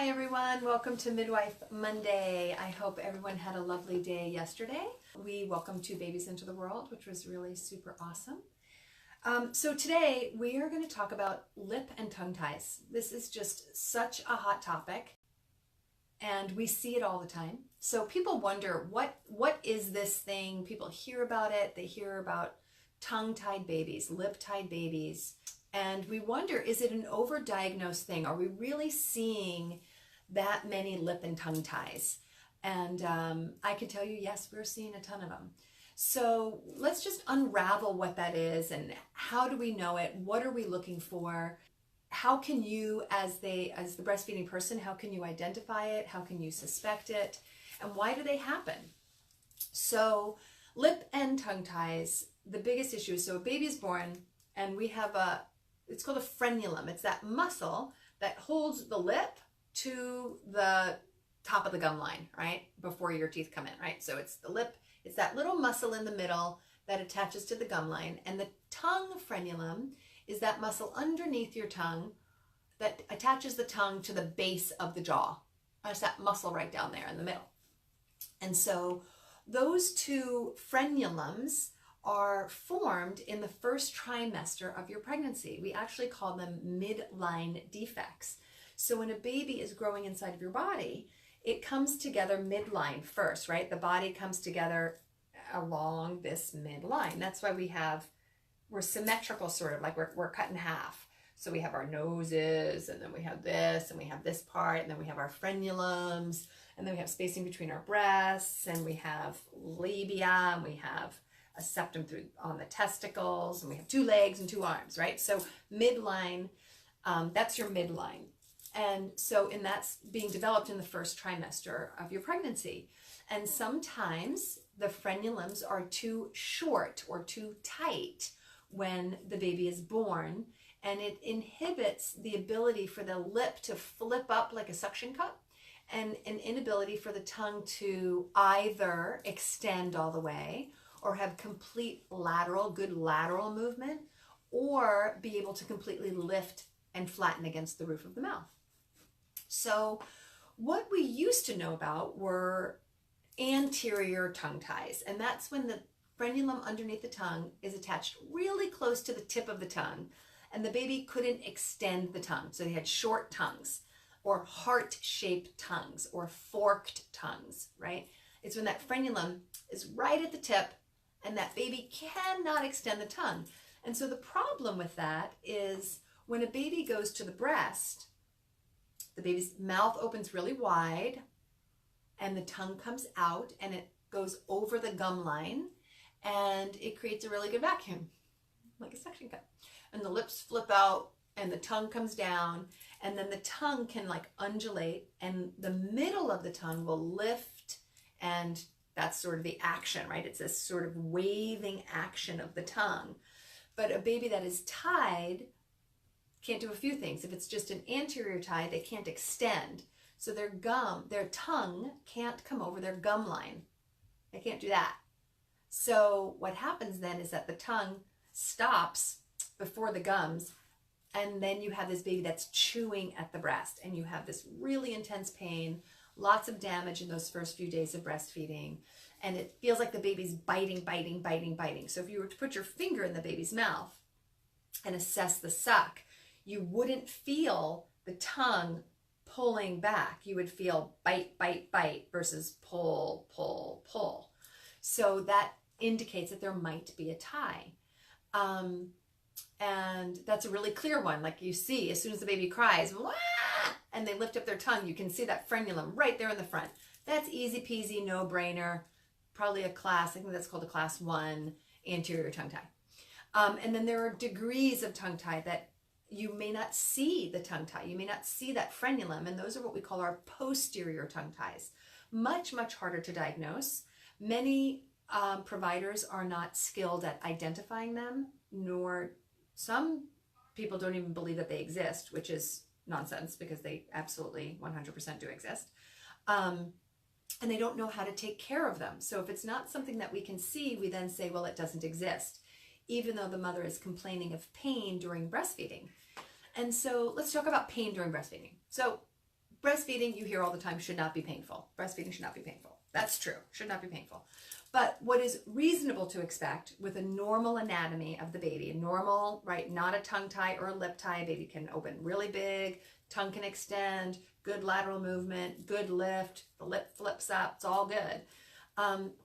Hi everyone, welcome to Midwife Monday. I hope everyone had a lovely day yesterday. We welcomed 2 babies into the world, which was really super awesome. So today we are going to talk about lip and tongue ties. This is just such a hot topic and we see it all the time. So people wonder, what is this thing? People hear about it. They hear about tongue-tied babies, lip-tied babies. And we wonder, is it an overdiagnosed thing? Are we really seeing that many lip and tongue ties? And I can tell you, yes, we're seeing a ton of them. So let's just unravel what that is and how do we know it? What are we looking for? How can you, as the breastfeeding person, how can you identify it? How can you suspect it? And why do they happen? So lip and tongue ties, the biggest issue is, so a baby is born and we have it's called a frenulum. It's that muscle that holds the lip to the top of the gum line, right? Before your teeth come in, right? So it's the lip, it's that little muscle in the middle that attaches to the gum line. And the tongue frenulum is that muscle underneath your tongue that attaches the tongue to the base of the jaw. There's that muscle right down there in the middle. And so those 2 frenulums are formed in the first trimester of your pregnancy. We actually call them midline defects. So when a baby is growing inside of your body, it comes together midline first, right? The body comes together along this midline. That's why we're symmetrical, sort of like we're cut in half. So we have our noses, and then we have this, and we have this part, and then we have our frenulums, and then we have spacing between our breasts, and we have labia, and we have a septum on the testicles, and we have 2 legs and 2 arms, right? So midline, that's your midline. And so, that's being developed in the first trimester of your pregnancy. And sometimes the frenulums are too short or too tight when the baby is born, and it inhibits the ability for the lip to flip up like a suction cup, and an inability for the tongue to either extend all the way or have complete good lateral movement, or be able to completely lift and flatten against the roof of the mouth. So what we used to know about were anterior tongue ties, and that's when the frenulum underneath the tongue is attached really close to the tip of the tongue, and the baby couldn't extend the tongue. So they had short tongues, or heart-shaped tongues, or forked tongues, right? It's when that frenulum is right at the tip, and that baby cannot extend the tongue. And so the problem with that is when a baby goes to the breast, the baby's mouth opens really wide and the tongue comes out and it goes over the gum line, and it creates a really good vacuum, like a suction cup. And the lips flip out and the tongue comes down, and then the tongue can like undulate, and the middle of the tongue will lift, and that's sort of the action, right? It's this sort of waving action of the tongue. But a baby that is tied can't do a few things. If it's just an anterior tie, they can't extend. So their tongue can't come over their gum line. They can't do that. So what happens then is that the tongue stops before the gums, and then you have this baby that's chewing at the breast, and you have this really intense pain, lots of damage in those first few days of breastfeeding, and it feels like the baby's biting. So if you were to put your finger in the baby's mouth and assess the suck, you wouldn't feel the tongue pulling back. You would feel bite versus pull. So that indicates that there might be a tie. And that's a really clear one. Like you see, as soon as the baby cries, wah! And they lift up their tongue, you can see that frenulum right there in the front. That's easy peasy, no brainer. Probably I think that's called a class 1 anterior tongue tie. And then there are degrees of tongue tie that you may not see the tongue tie. You may not see that frenulum, and those are what we call our posterior tongue ties. Much, much harder to diagnose. Many providers are not skilled at identifying them, nor some people don't even believe that they exist, which is nonsense because they absolutely 100% do exist. And they don't know how to take care of them. So if it's not something that we can see, we then say, well, it doesn't exist, even though the mother is complaining of pain during breastfeeding. And so let's talk about pain during breastfeeding. So breastfeeding, you hear all the time, should not be painful. Breastfeeding should not be painful. That's true, should not be painful. But what is reasonable to expect with a normal anatomy of the baby, normal, right, not a tongue tie or a lip tie, baby can open really big, tongue can extend, good lateral movement, good lift, the lip flips up, it's all good.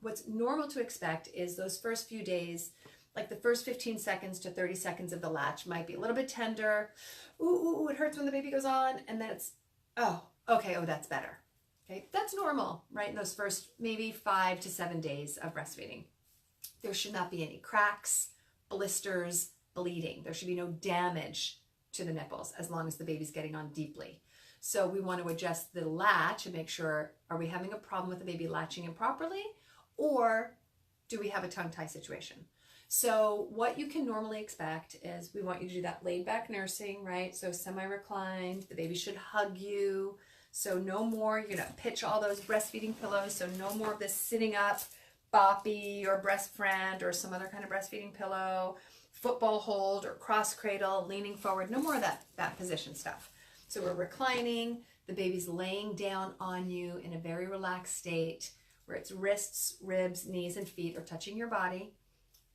What's normal to expect is those first few days, like the first 15 seconds to 30 seconds of the latch might be a little bit tender. Ooh, it hurts when the baby goes on, and then it's, oh, okay, oh, that's better. Okay, that's normal, right? In those first maybe 5 to 7 days of breastfeeding. There should not be any cracks, blisters, bleeding. There should be no damage to the nipples as long as the baby's getting on deeply. So we want to adjust the latch and make sure, are we having a problem with the baby latching improperly, or do we have a tongue tie situation? So what you can normally expect is we want you to do that laid back nursing, right? So semi-reclined, the baby should hug you. So no more, you're gonna pitch all those breastfeeding pillows. So no more of this sitting up, boppy or breast friend or some other kind of breastfeeding pillow, football hold or cross cradle, leaning forward. No more of that position stuff. So we're reclining, the baby's laying down on you in a very relaxed state where its wrists, ribs, knees, and feet are touching your body,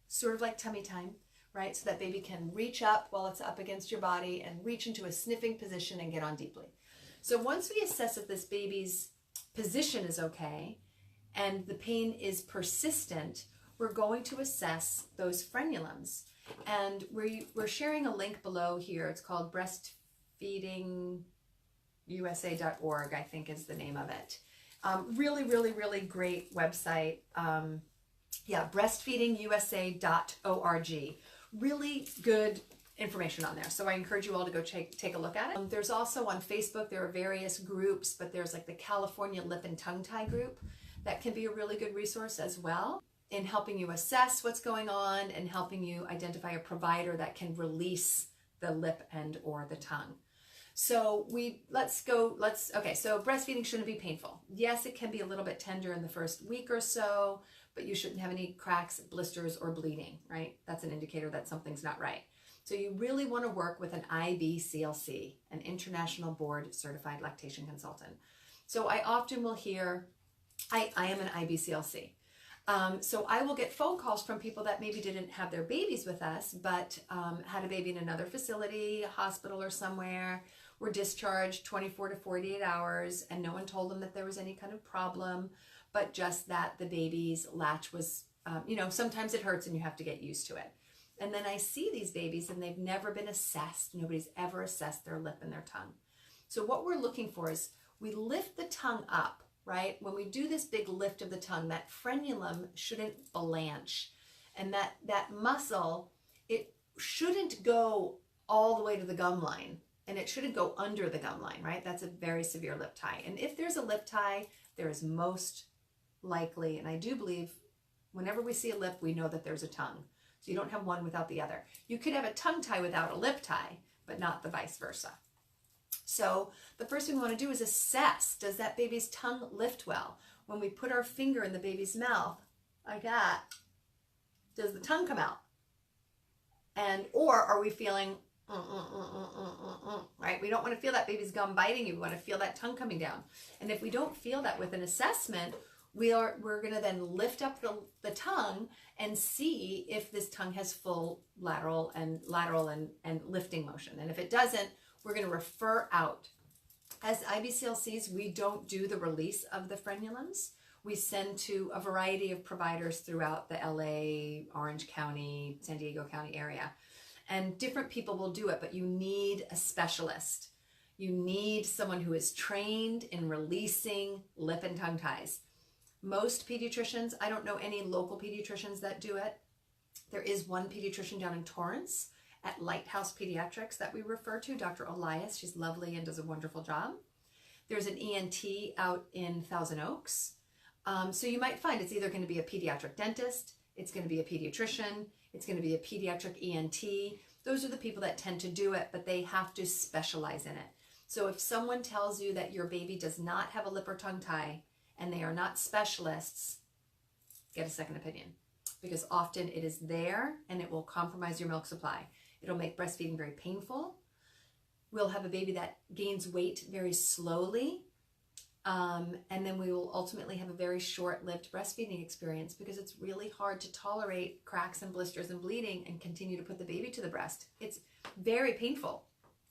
sort of like tummy time, right? So that baby can reach up while it's up against your body and reach into a sniffing position and get on deeply. So once we assess if this baby's position is okay and the pain is persistent, we're going to assess those frenulums. And we're sharing a link below here. It's called breastfeedingusa.org, I think is the name of it. Really, really, really great website. Breastfeedingusa.org. Really good information on there. So I encourage you all to go take a look at it. There's also on Facebook, there are various groups, but there's like the California Lip and Tongue Tie group that can be a really good resource as well in helping you assess what's going on and helping you identify a provider that can release the lip and or the tongue. So so breastfeeding shouldn't be painful. Yes, it can be a little bit tender in the first week or so, but you shouldn't have any cracks, blisters, or bleeding, right? That's an indicator that something's not right. So you really want to work with an IBCLC, an International Board Certified Lactation Consultant. So I often will hear, I am an IBCLC. So I will get phone calls from people that maybe didn't have their babies with us, but had a baby in another facility, a hospital or somewhere, were discharged 24 to 48 hours, and no one told them that there was any kind of problem, but just that the baby's latch was, sometimes it hurts and you have to get used to it. And then I see these babies and they've never been assessed. Nobody's ever assessed their lip and their tongue. So what we're looking for is we lift the tongue up, right? When we do this big lift of the tongue, that frenulum shouldn't blanch. And that muscle, it shouldn't go all the way to the gum line, and it shouldn't go under the gum line, right? That's a very severe lip tie. And if there's a lip tie, there is most likely, and I do believe whenever we see a lip, we know that there's a tongue. So you don't have one without the other. You could have a tongue tie without a lip tie, but not the vice versa. So the first thing we want to do is assess, does that baby's tongue lift well? When we put our finger in the baby's mouth, like that, does the tongue come out? Or are we feeling, right? We don't want to feel that baby's gum biting you. We want to feel that tongue coming down. And if we don't feel that with an assessment, we're going to then lift up the tongue and see if this tongue has full lateral and lifting motion. And if it doesn't, we're going to refer out. As IBCLCs, we don't do the release of the frenulums. We send to a variety of providers throughout the LA, Orange County, San Diego County area. And different people will do it, but you need a specialist. You need someone who is trained in releasing lip and tongue ties. Most pediatricians, I don't know any local pediatricians that do it. There is one pediatrician down in Torrance at Lighthouse Pediatrics that we refer to, Dr. Elias. She's lovely and does a wonderful job. There's an ENT out in Thousand Oaks. So you might find it's either going to be a pediatric dentist, it's going to be a pediatrician, it's going to be a pediatric ENT. Those are the people that tend to do it, but they have to specialize in it. So if someone tells you that your baby does not have a lip or tongue tie and they are not specialists, get a second opinion, because often it is there and it will compromise your milk supply. It'll make breastfeeding very painful. we'll have a baby that gains weight very slowly. And then we will ultimately have a very short-lived breastfeeding experience because it's really hard to tolerate cracks and blisters and bleeding and continue to put the baby to the breast. It's very painful.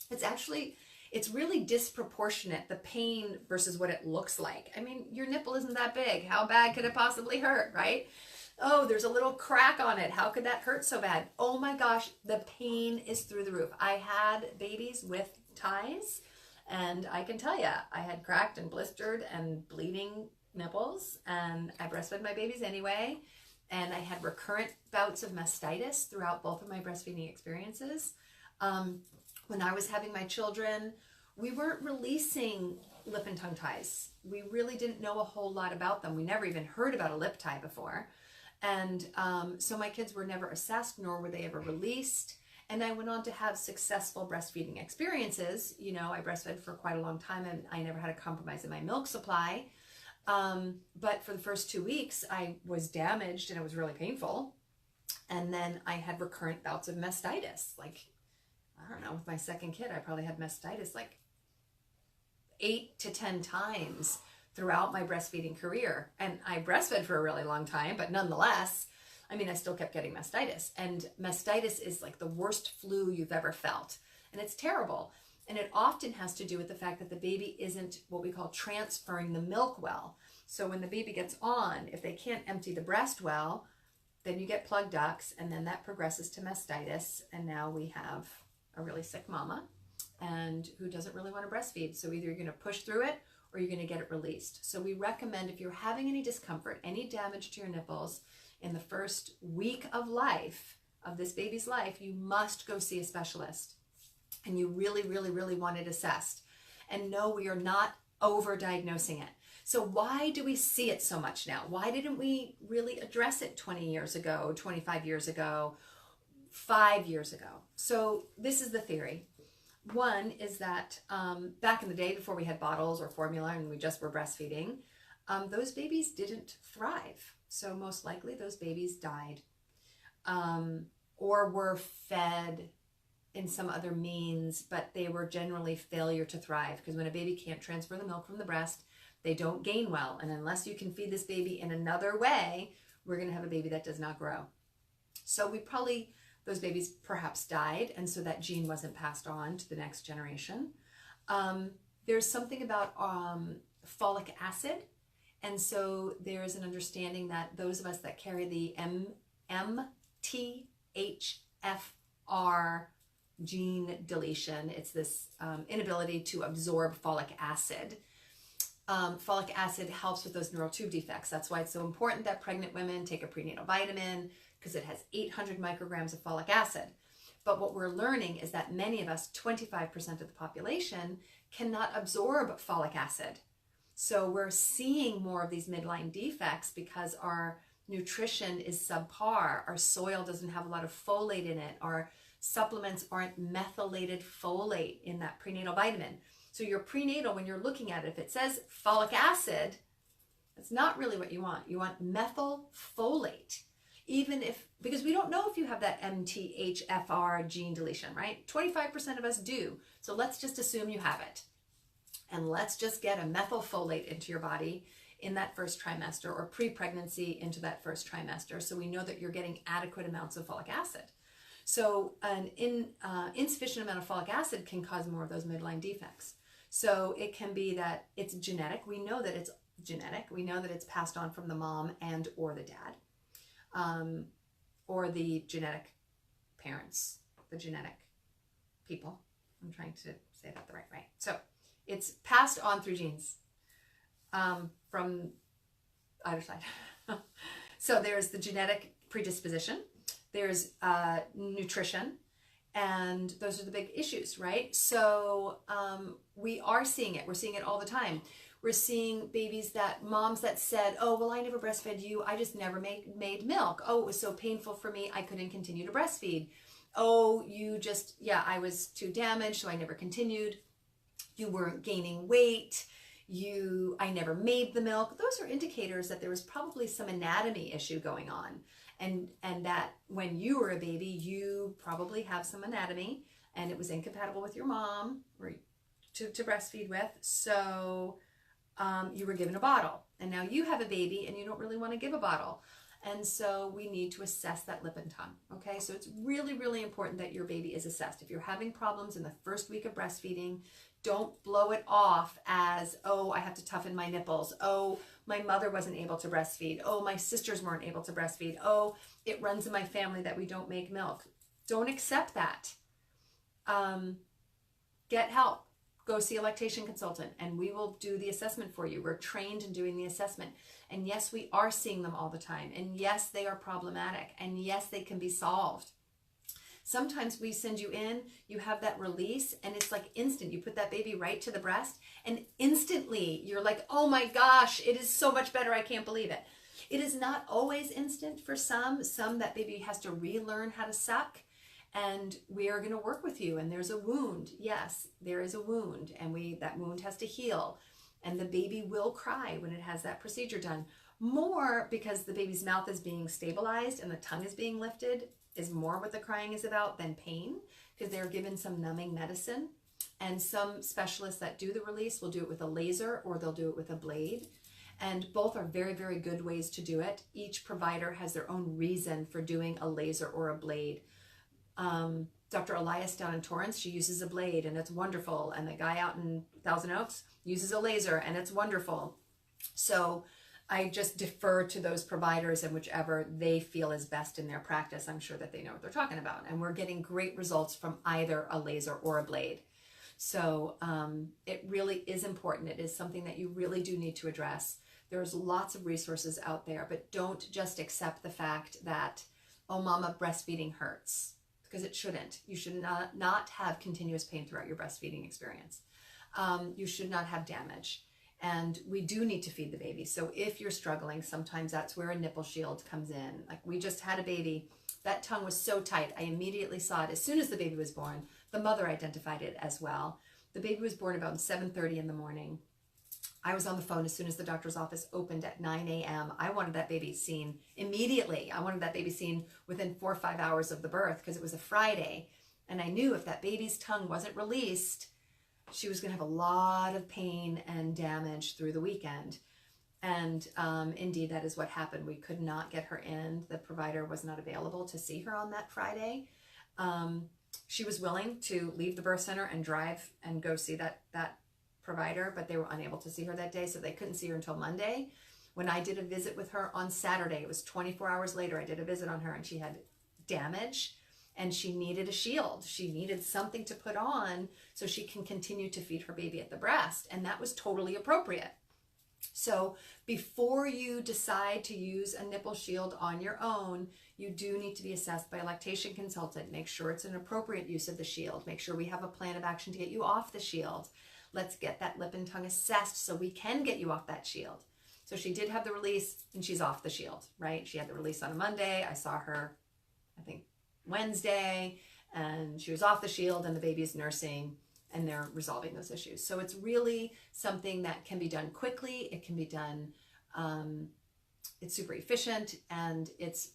It's really disproportionate, the pain versus what it looks like. I mean, your nipple isn't that big. How bad could it possibly hurt, right? Oh, there's a little crack on it. How could that hurt so bad? Oh my gosh, the pain is through the roof. I had babies with ties, and I can tell you, I had cracked and blistered and bleeding nipples, and I breastfed my babies anyway. And I had recurrent bouts of mastitis throughout both of my breastfeeding experiences. When I was having my children, we weren't releasing lip and tongue ties. We really didn't know a whole lot about them. We never even heard about a lip tie before. And so my kids were never assessed, nor were they ever released. And I went on to have successful breastfeeding experiences. You know, I breastfed for quite a long time, and I never had a compromise in my milk supply. But for the first 2 weeks, I was damaged and it was really painful. And then I had recurrent bouts of mastitis. Like, I don't know, with my second kid, I probably had mastitis like 8 to 10 times throughout my breastfeeding career. And I breastfed for a really long time, but nonetheless, I mean, I still kept getting mastitis. And mastitis is like the worst flu you've ever felt. And it's terrible. And it often has to do with the fact that the baby isn't what we call transferring the milk well. So when the baby gets on, if they can't empty the breast well, then you get plug ducts, and then that progresses to mastitis. And now we have a really sick mama and who doesn't really want to breastfeed. So either you're going to push through it or you're going to get it released. So we recommend, if you're having any discomfort, any damage to your nipples in the first week of life, of this baby's life, you must go see a specialist. And you really, really, really want it assessed. And no, we are not over-diagnosing it. So why do we see it so much now? Why didn't we really address it 20 years ago, 25 years ago, 5 years ago? So this is the theory. One is that back in the day, before we had bottles or formula and we just were breastfeeding, those babies didn't thrive. So most likely those babies died or were fed in some other means, but they were generally failure to thrive, because when a baby can't transfer the milk from the breast, they don't gain well. And unless you can feed this baby in another way, we're going to have a baby that does not grow. So those babies perhaps died, and so that gene wasn't passed on to the next generation. There's something about folic acid, and so there's an understanding that those of us that carry the MTHFR gene deletion, it's this inability to absorb folic acid. Folic acid helps with those neural tube defects. That's why it's so important that pregnant women take a prenatal vitamin, because it has 800 micrograms of folic acid. But what we're learning is that many of us, 25% of the population, cannot absorb folic acid. So we're seeing more of these midline defects because our nutrition is subpar. Our soil doesn't have a lot of folate in it. Our supplements aren't methylated folate in that prenatal vitamin. So your prenatal, when you're looking at it, if it says folic acid, that's not really what you want. You want methylfolate. Because we don't know if you have that MTHFR gene deletion, right? 25% of us do. So let's just assume you have it. And let's just get a methylfolate into your body in that first trimester, or pre-pregnancy into that first trimester, so we know that you're getting adequate amounts of folic acid. So an insufficient amount of folic acid can cause more of those midline defects. So it can be that it's genetic. We know that it's genetic. We know that it's passed on from the mom and or the dad. Or the genetic parents, the genetic people. I'm trying to say that the right way. So it's passed on through genes from either side. So there's the genetic predisposition, there's nutrition, and those are the big issues, right? So we are seeing it. We're seeing it all the time. We're seeing moms that said, oh, well, I never breastfed you. I just never made milk. Oh, it was so painful for me. I couldn't continue to breastfeed. Oh, I was too damaged, so I never continued. You weren't gaining weight. I never made the milk. Those are indicators that there was probably some anatomy issue going on. And that when you were a baby, you probably have some anatomy and it was incompatible with your mom or to breastfeed with. So you were given a bottle, and now you have a baby and you don't really want to give a bottle. And so we need to assess that lip and tongue. Okay, so it's really, really important that your baby is assessed. If you're having problems in the first week of breastfeeding, don't blow it off as, oh, I have to toughen my nipples. Oh, my mother wasn't able to breastfeed. Oh, my sisters weren't able to breastfeed. Oh, it runs in my family that we don't make milk. Don't accept that. Get help. Go see a lactation consultant and we will do the assessment for you. We're trained in doing the assessment. And yes, we are seeing them all the time. And yes, they are problematic. And yes, they can be solved. Sometimes we send you in, you have that release, and it's like instant. You put that baby right to the breast, and instantly you're like, oh my gosh, it is so much better. I can't believe it. It is not always instant for some. Some that baby has to relearn how to suck. And we are going to work with you. And there's a wound. Yes, there is a wound. And that wound has to heal. And the baby will cry when it has that procedure done. More because the baby's mouth is being stabilized and the tongue is being lifted is more what the crying is about than pain, because they're given some numbing medicine. And some specialists that do the release will do it with a laser or they'll do it with a blade. And both are very, very good ways to do it. Each provider has their own reason for doing a laser or a blade. Dr. Elias down in Torrance, she uses a blade and it's wonderful. And the guy out in Thousand Oaks uses a laser and it's wonderful. So I just defer to those providers and whichever they feel is best in their practice. I'm sure that they know what they're talking about. And we're getting great results from either a laser or a blade. So it really is important. It is something that you really do need to address. There's lots of resources out there, but don't just accept the fact that, oh, mama, breastfeeding hurts. Because it shouldn't. You should not have continuous pain throughout your breastfeeding experience. You should not have damage. And we do need to feed the baby. So if you're struggling, sometimes that's where a nipple shield comes in. Like we just had a baby. That tongue was so tight. I immediately saw it as soon as the baby was born. The mother identified it as well. The baby was born about 7:30 in the morning. I was on the phone as soon as the doctor's office opened at 9 a.m. I wanted that baby seen immediately. I wanted that baby seen within 4 or 5 hours of the birth because it was a Friday. And I knew if that baby's tongue wasn't released, she was going to have a lot of pain and damage through the weekend. And indeed, that is what happened. We could not get her in. The provider was not available to see her on that Friday. She was willing to leave the birth center and drive and go see that provider, but they were unable to see her that day, so they couldn't see her until Monday. When I did a visit with her on Saturday, it was 24 hours later, I did a visit on her and she had damage and she needed a shield. She needed something to put on so she can continue to feed her baby at the breast, and that was totally appropriate. So before you decide to use a nipple shield on your own, you do need to be assessed by a lactation consultant. Make sure it's an appropriate use of the shield. Make sure we have a plan of action to get you off the shield. Let's get that lip and tongue assessed so we can get you off that shield. So she did have the release and she's off the shield, right? She had the release on a Monday. I saw her, I think, Wednesday, and she was off the shield and the baby's nursing and they're resolving those issues. So it's really something that can be done quickly. It can be done, it's super efficient, and it's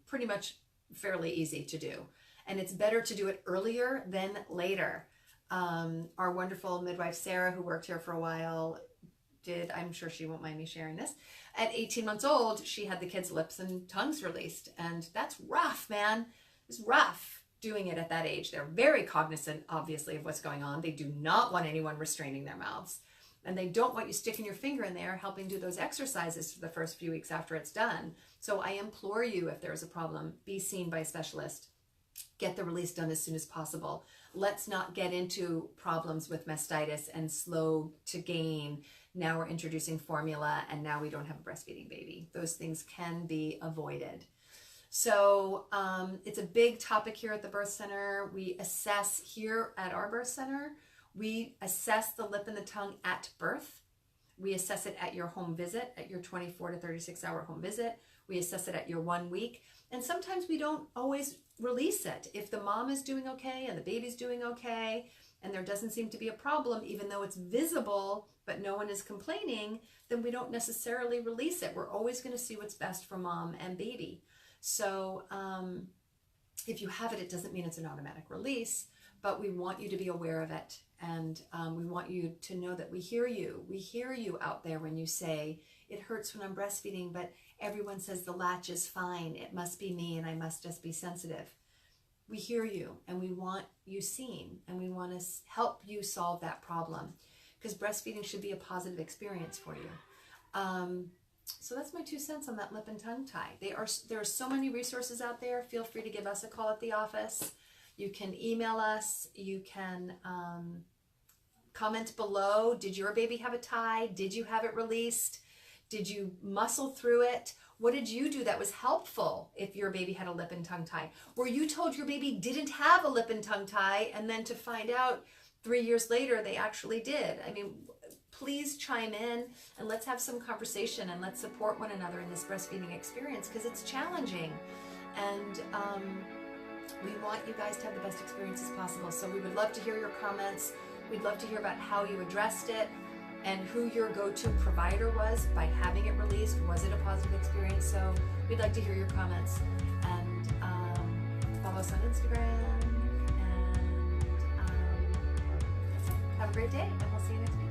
pretty much fairly easy to do. And it's better to do it earlier than later. Our wonderful midwife, Sarah, who worked here for a while, I'm sure she won't mind me sharing this. At 18 months old, she had the kids' lips and tongues released. And that's rough, man. It's rough doing it at that age. They're very cognizant, obviously, of what's going on. They do not want anyone restraining their mouths. And they don't want you sticking your finger in there, helping do those exercises for the first few weeks after it's done. So I implore you, if there's a problem, be seen by a specialist. Get the release done as soon as possible. Let's not get into problems with mastitis and slow to gain. Now we're introducing formula and now we don't have a breastfeeding baby. Those things can be avoided. So it's a big topic here at the birth center. We assess here at our birth center. We assess the lip and the tongue at birth. We assess it at your home visit, at your 24 to 36 hour home visit. We assess it at your 1 week. And sometimes we don't always release it. If the mom is doing okay and the baby's doing okay and there doesn't seem to be a problem, even though it's visible but no one is complaining, then we don't necessarily release it. We're always going to see what's best for mom and baby. So if you have it, it doesn't mean it's an automatic release, but we want you to be aware of it. And we want you to know that we hear you. We hear you out there when you say, it hurts when I'm breastfeeding, but everyone says the latch is fine. It must be me and I must just be sensitive. We hear you and we want you seen, and we want to help you solve that problem, because breastfeeding should be a positive experience for you. So that's my 2 cents on that lip and tongue tie. There are so many resources out there. Feel free to give us a call at the office. You can email us. You can comment below. Did your baby have a tie? Did you have it released? Did you muscle through it? What did you do that was helpful if your baby had a lip and tongue tie? Were you told your baby didn't have a lip and tongue tie, and then to find out 3 years later they actually did? I mean, please chime in and let's have some conversation, and let's support one another in this breastfeeding experience, because it's challenging. And we want you guys to have the best experiences possible. So we would love to hear your comments. We'd love to hear about how you addressed it and who your go-to provider was by having it released. Was it a positive experience? So we'd like to hear your comments. And follow us on Instagram. And have a great day, and we'll see you next week.